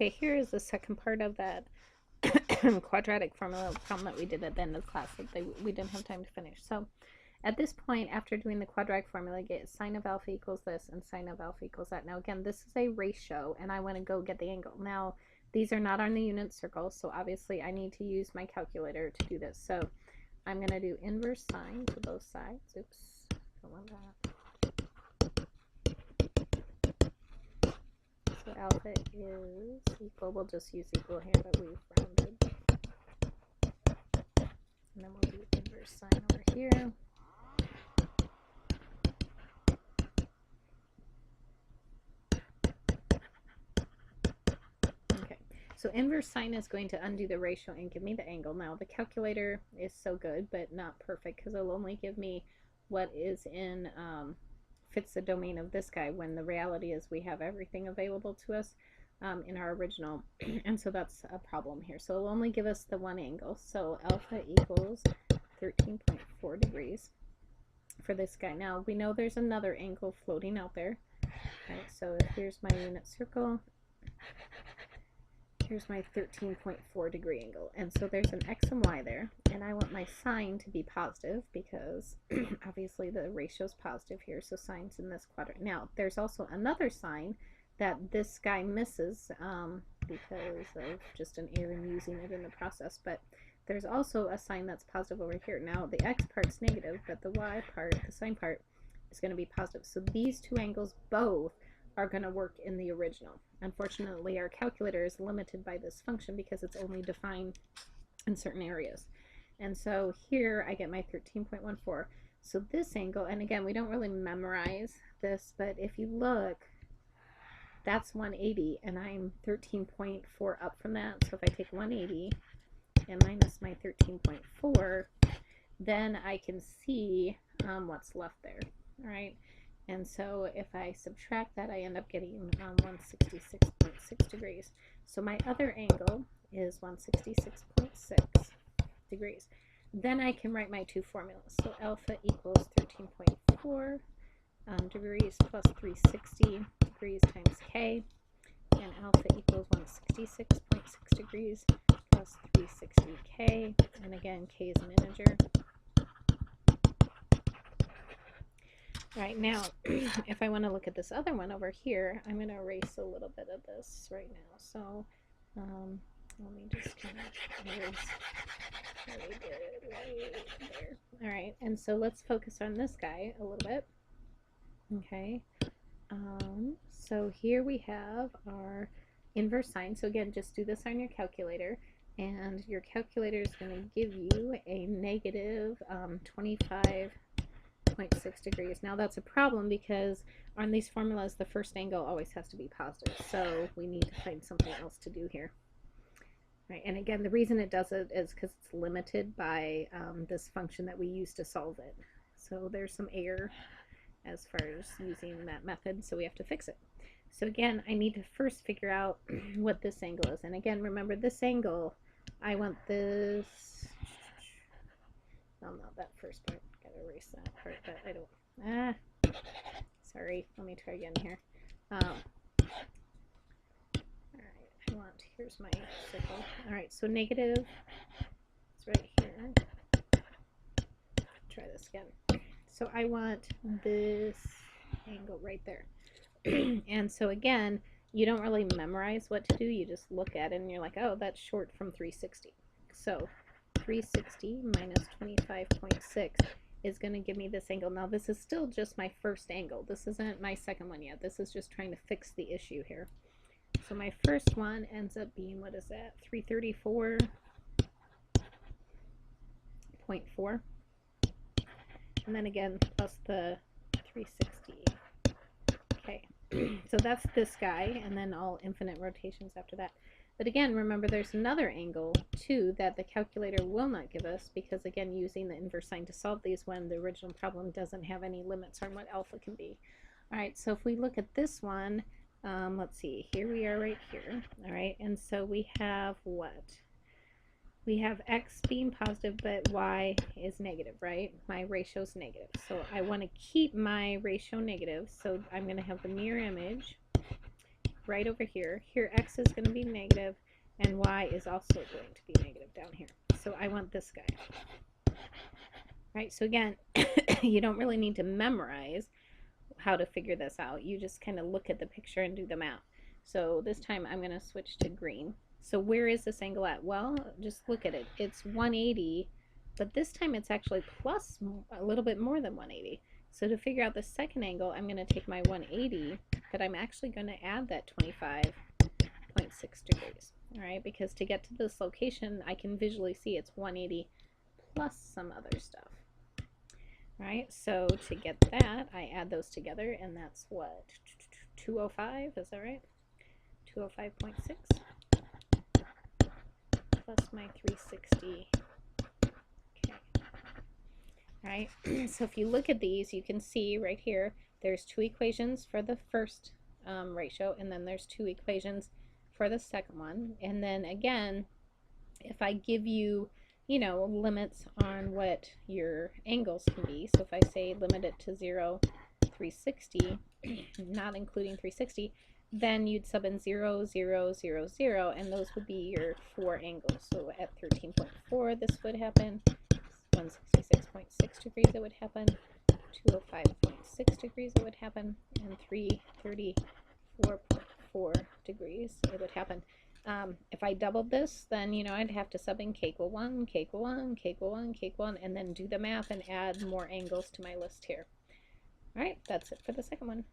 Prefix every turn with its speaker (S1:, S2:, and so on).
S1: Okay, here is the second part of that quadratic formula problem that we did at the end of class that we didn't have time to finish. So at this point, after doing the quadratic formula, get sine of alpha equals this and sine of alpha equals that. Now again, this is a ratio, and I want to go get the angle. Now, these are not on the unit circle, so obviously I need to use my calculator to do this. So I'm going to do inverse sine to both sides. Oops, don't want that. So alpha is equal, we'll just use equal here, but we've rounded. And then we'll do inverse sine over here. Okay, so inverse sine is going to undo the ratio and give me the angle. Now the calculator is so good, but not perfect, because it'll only give me what is in fits the domain of this guy, when the reality is we have everything available to us in our original, and so that's a problem here. So it'll only give us the one angle. So alpha equals 13.4 degrees for this guy. Now we know there's another angle floating out there. Right, so here's my unit circle. Here's my 13.4 degree angle, and so there's an x and y there, and I want my sine to be positive because obviously the ratio is positive here, so sine's in this quadrant. Now there's also another sign that this guy misses because of just an error in using it in the process, but there's also a sign that's positive over here. Now the x part's negative, but the y part, the sine part, is going to be positive. So these two angles both are going to work in the original. Unfortunately, our calculator is limited by this function because it's only defined in certain areas. And so here I get my 13.14. So this angle, and again, we don't really memorize this, but if you look, that's 180, and I'm 13.4 up from that. So if I take 180 and minus my 13.4, then I can see what's left there, all right? And so if I subtract that, I end up getting 166.6 degrees. So my other angle is 166.6 degrees. Then I can write my two formulas. So alpha equals 13.4 degrees plus 360 degrees times k, and alpha equals 166.6 degrees plus 360k, and again, k is an integer. Right now, if I want to look at this other one over here, I'm going to erase a little bit of this right now. So let me just kind of erase what we did right there. All right, and so let's focus on this guy a little bit. Okay, so here we have our inverse sine. So again, just do this on your calculator, and your calculator is going to give you a negative 25.6 degrees. Now that's a problem because on these formulas the first angle always has to be positive, so we need to find something else to do here. Right, and again, the reason it does it is because it's limited by this function that we use to solve it. So there's some error as far as using that method, so we have to fix it. So again, I need to first figure out what this angle is, and again, remember this angle, I want this, well, not that first part, gotta erase that part, but I don't, sorry, let me try again here. Alright, I want, here's my circle. Alright, so negative, it's right here. Try this again. So I want this angle right there. And so again, you don't really memorize what to do, you just look at it and you're like, oh, that's short from 360. So 360 minus 25.6 is going to give me this angle. Now this is still just my first angle. This isn't my second one yet. This is just trying to fix the issue here. So my first one ends up being, what is that, 334.4. And then again, plus the 360. Okay, so that's this guy, and then all infinite rotations after that. But again, remember there's another angle too that the calculator will not give us, because again, using the inverse sine to solve these when the original problem doesn't have any limits on what alpha can be. All right, so if we look at this one, let's see, here we are right here. All right, and so we have what? We have x being positive, but y is negative, right? My ratio is negative. So I want to keep my ratio negative, so I'm going to have the mirror image right over here. Here x is going to be negative, and y is also going to be negative down here. So I want this guy. Right, so again, you don't really need to memorize how to figure this out. You just kind of look at the picture and do the math. So this time I'm going to switch to green. So where is this angle at? Well, just look at it. It's 180, but this time it's actually plus a little bit more than 180. So to figure out the second angle, I'm going to take my 180, but I'm actually going to add that 25.6 degrees. All right, because to get to this location, I can visually see it's 180 plus some other stuff. All right, so to get that, I add those together, and that's what, 205, is that right? 205.6 plus my 360. Okay. All right, so if you look at these, you can see right here, there's two equations for the first ratio, and then there's two equations for the second one. And then again, if I give you, you know, limits on what your angles can be, so if I say limit it to 0, 360, not including 360, then you'd sub in 0, 0, 0, 0, and those would be your four angles. So at 13.4, this would happen. 166.6 degrees, it would happen. 205.6 degrees, it would happen. And 334.4 degrees, it would happen. If I doubled this, then, you know, I'd have to sub in k equal 1, k equal 1, k equal 1, k equal 1, and then do the math and add more angles to my list here. All right, that's it for the second one.